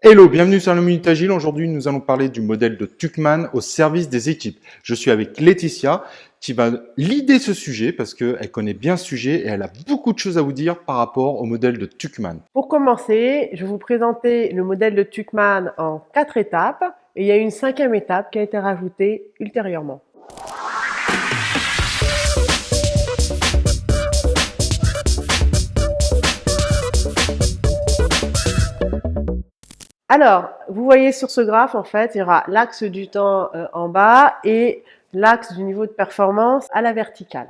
Hello, bienvenue sur le Minute Agile. Aujourd'hui, nous allons parler du modèle de Tuckman au service des équipes. Je suis avec Laetitia qui va leader ce sujet parce qu'elle connaît bien ce sujet et elle a beaucoup de choses à vous dire par rapport au modèle de Tuckman. Pour commencer, je vais vous présenter le modèle de Tuckman en 4 étapes et il y a une 5e étape qui a été rajoutée ultérieurement. Alors, vous voyez sur ce graphe, en fait, il y aura l'axe du temps en bas et l'axe du niveau de performance à la verticale.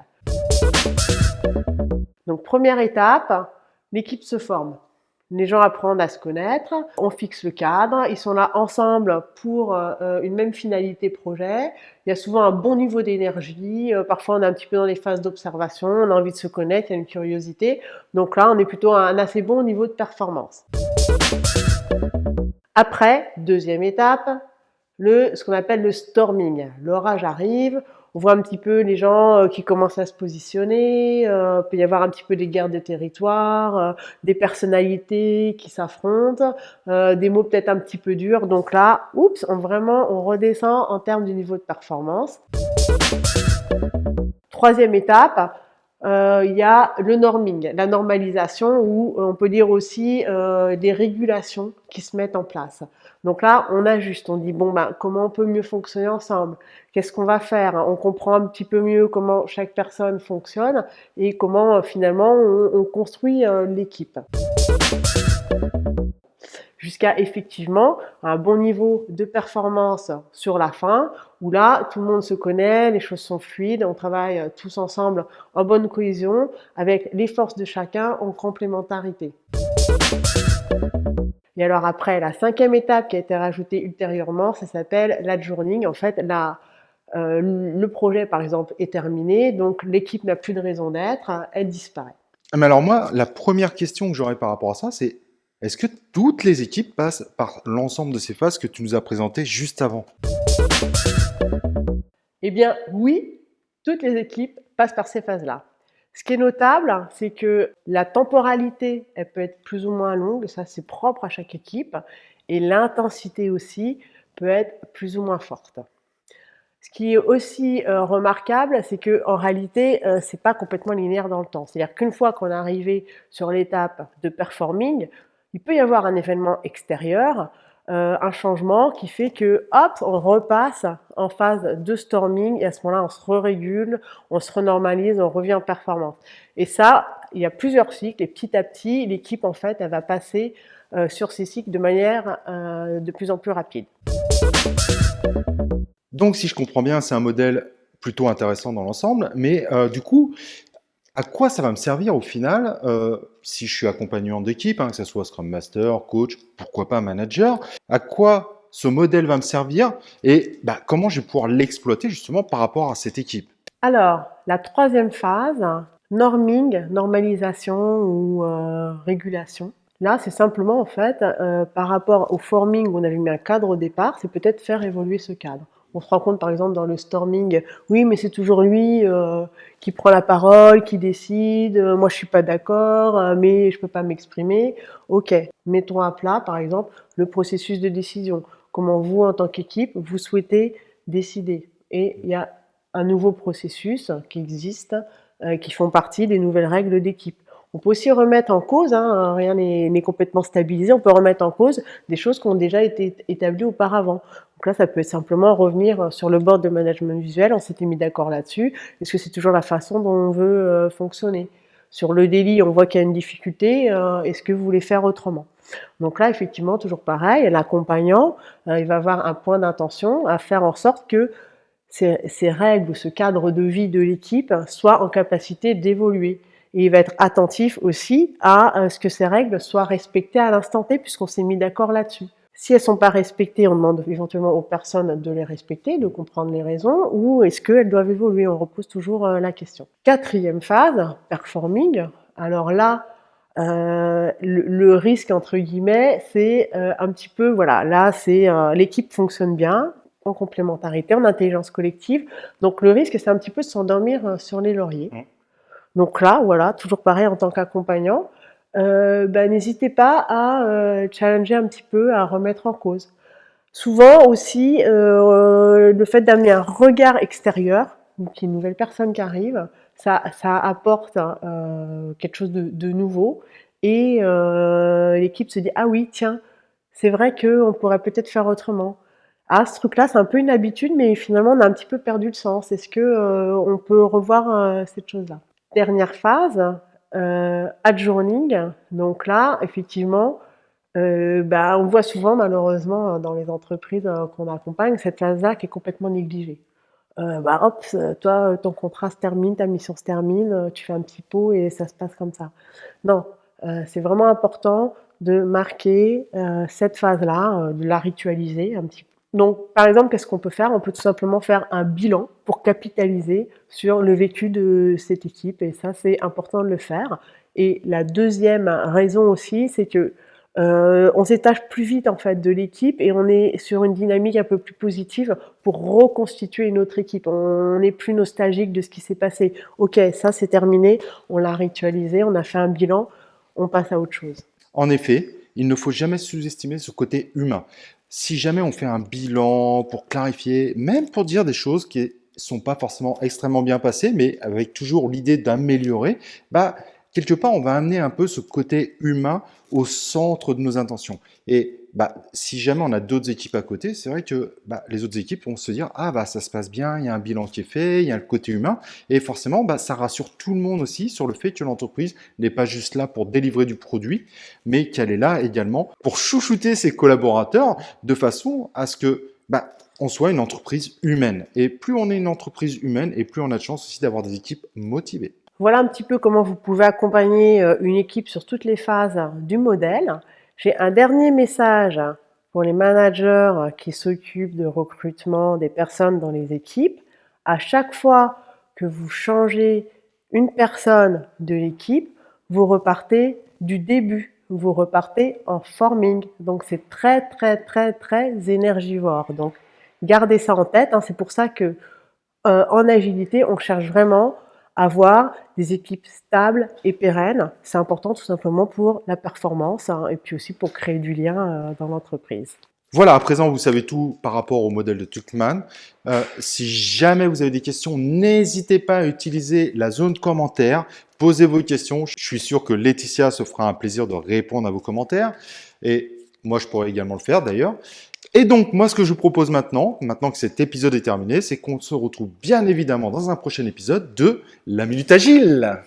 Donc, première étape, l'équipe se forme. Les gens apprennent à se connaître, on fixe le cadre, ils sont là ensemble pour une même finalité projet. Il y a souvent un bon niveau d'énergie, parfois on est un petit peu dans les phases d'observation, on a envie de se connaître, il y a une curiosité. Donc là, on est plutôt à un assez bon niveau de performance. Après, deuxième étape, ce qu'on appelle le storming. L'orage arrive, on voit un petit peu les gens qui commencent à se positionner, peut y avoir un petit peu des guerres de territoire, des personnalités qui s'affrontent, des mots peut-être un petit peu durs. Donc là, on redescend en termes du niveau de performance. Troisième étape, il y a le norming, la normalisation, où on peut dire aussi des régulations qui se mettent en place. Donc là, on ajuste, on dit comment on peut mieux fonctionner ensemble, qu'est-ce qu'on va faire, on comprend un petit peu mieux comment chaque personne fonctionne et comment finalement on construit l'équipe. Jusqu'à effectivement un bon niveau de performance sur la fin, où là, tout le monde se connaît, les choses sont fluides, on travaille tous ensemble en bonne cohésion, avec les forces de chacun en complémentarité. Et alors après, la 5e étape qui a été rajoutée ultérieurement, ça s'appelle l'adjourning. En fait, le projet, par exemple, est terminé, donc l'équipe n'a plus de raison d'être, elle disparaît. Mais alors moi, la première question que j'aurais par rapport à ça, c'est est-ce que toutes les équipes passent par l'ensemble de ces phases que tu nous as présentées juste avant? Eh bien, oui, toutes les équipes passent par ces phases-là. Ce qui est notable, c'est que la temporalité, elle peut être plus ou moins longue, ça c'est propre à chaque équipe, et l'intensité aussi peut être plus ou moins forte. Ce qui est aussi remarquable, c'est qu'en réalité, c'est pas complètement linéaire dans le temps. C'est-à-dire qu'une fois qu'on est arrivé sur l'étape de performing, il peut y avoir un événement extérieur, un changement qui fait que, hop, on repasse en phase de storming et à ce moment-là, on se régule, on se renormalise, on revient en performance. Et ça, il y a plusieurs cycles et petit à petit, l'équipe, en fait, elle va passer sur ces cycles de manière de plus en plus rapide. Donc, si je comprends bien, c'est un modèle plutôt intéressant dans l'ensemble, mais du coup, à quoi ça va me servir au final si je suis accompagnant d'équipe, que ce soit Scrum Master, coach, pourquoi pas manager, à quoi ce modèle va me servir et comment je vais pouvoir l'exploiter justement par rapport à cette équipe? Alors, la 3e phase, norming, normalisation ou régulation. Là, c'est simplement en fait, par rapport au forming où on avait mis un cadre au départ, c'est peut-être faire évoluer ce cadre. On se rend compte par exemple dans le storming, oui mais c'est toujours lui qui prend la parole, qui décide, moi je suis pas d'accord, mais je peux pas m'exprimer. Ok, mettons à plat par exemple le processus de décision. Comment vous en tant qu'équipe, vous souhaitez décider. Et il y a un nouveau processus qui existe, qui font partie des nouvelles règles d'équipe. On peut aussi remettre en cause, rien n'est complètement stabilisé, on peut remettre en cause des choses qui ont déjà été établies auparavant. Donc là, ça peut être simplement revenir sur le board de management visuel, on s'était mis d'accord là-dessus, est-ce que c'est toujours la façon dont on veut fonctionner? Sur le daily, on voit qu'il y a une difficulté, est-ce que vous voulez faire autrement? Donc là, effectivement, toujours pareil, l'accompagnant, il va avoir un point d'intention à faire en sorte que ces règles ou ce cadre de vie de l'équipe soient en capacité d'évoluer. Et il va être attentif aussi à ce que ces règles soient respectées à l'instant T, puisqu'on s'est mis d'accord là-dessus. Si elles ne sont pas respectées, on demande éventuellement aux personnes de les respecter, de comprendre les raisons, ou est-ce qu'elles doivent évoluer? On repose toujours la question. 4e phase, performing. Alors là, le risque, entre guillemets, c'est un petit peu, voilà, là, c'est l'équipe fonctionne bien, en complémentarité, en intelligence collective. Donc le risque, c'est un petit peu de s'endormir sur les lauriers. Donc là, voilà, toujours pareil en tant qu'accompagnant, n'hésitez pas à challenger un petit peu, à remettre en cause. Souvent aussi, le fait d'amener un regard extérieur, donc il y a une nouvelle personne qui arrive, ça apporte quelque chose de nouveau et l'équipe se dit: «Ah oui, tiens, c'est vrai qu'on pourrait peut-être faire autrement. Ah, ce truc-là, c'est un peu une habitude, mais finalement, on a un petit peu perdu le sens. Est-ce que on peut revoir cette chose-là?» Dernière phase, adjourning. Donc là, effectivement, on voit souvent malheureusement dans les entreprises qu'on accompagne cette phase-là qui est complètement négligée. Hop, toi, ton contrat se termine, ta mission se termine, tu fais un petit pot et ça se passe comme ça. Non, c'est vraiment important de marquer cette phase-là, de la ritualiser un petit peu. Donc, par exemple, qu'est-ce qu'on peut faire? On peut tout simplement faire un bilan pour capitaliser sur le vécu de cette équipe et ça, c'est important de le faire. Et la deuxième raison aussi, c'est que on se détache plus vite en fait de l'équipe et on est sur une dynamique un peu plus positive pour reconstituer une autre équipe. On n'est plus nostalgique de ce qui s'est passé. Ok, ça c'est terminé, on l'a ritualisé, on a fait un bilan, on passe à autre chose. En effet, il ne faut jamais sous-estimer ce côté humain. Si jamais on fait un bilan pour clarifier, même pour dire des choses qui sont pas forcément extrêmement bien passées, mais avec toujours l'idée d'améliorer, quelque part, on va amener un peu ce côté humain au centre de nos intentions. Et si jamais on a d'autres équipes à côté, c'est vrai que les autres équipes vont se dire, ah ça se passe bien, il y a un bilan qui est fait, il y a le côté humain, et forcément, ça rassure tout le monde aussi sur le fait que l'entreprise n'est pas juste là pour délivrer du produit, mais qu'elle est là également pour chouchouter ses collaborateurs de façon à ce que on soit une entreprise humaine. Et plus on est une entreprise humaine, et plus on a de chance aussi d'avoir des équipes motivées. Voilà un petit peu comment vous pouvez accompagner une équipe sur toutes les phases du modèle. J'ai un dernier message pour les managers qui s'occupent de recrutement des personnes dans les équipes. À chaque fois que vous changez une personne de l'équipe, vous repartez du début. Vous repartez en forming. Donc c'est très très très très énergivore. Donc gardez ça en tête. C'est pour ça que en agilité, on cherche vraiment à avoir des équipes stables et pérennes. C'est important tout simplement pour la performance et puis aussi pour créer du lien dans l'entreprise. Voilà, à présent, vous savez tout par rapport au modèle de Tuckman. Si jamais vous avez des questions, n'hésitez pas à utiliser la zone de commentaires. Posez vos questions. Je suis sûr que Laetitia se fera un plaisir de répondre à vos commentaires. Et moi, je pourrais également le faire d'ailleurs. Et donc, moi, ce que je vous propose maintenant que cet épisode est terminé, c'est qu'on se retrouve bien évidemment dans un prochain épisode de La Minute Agile.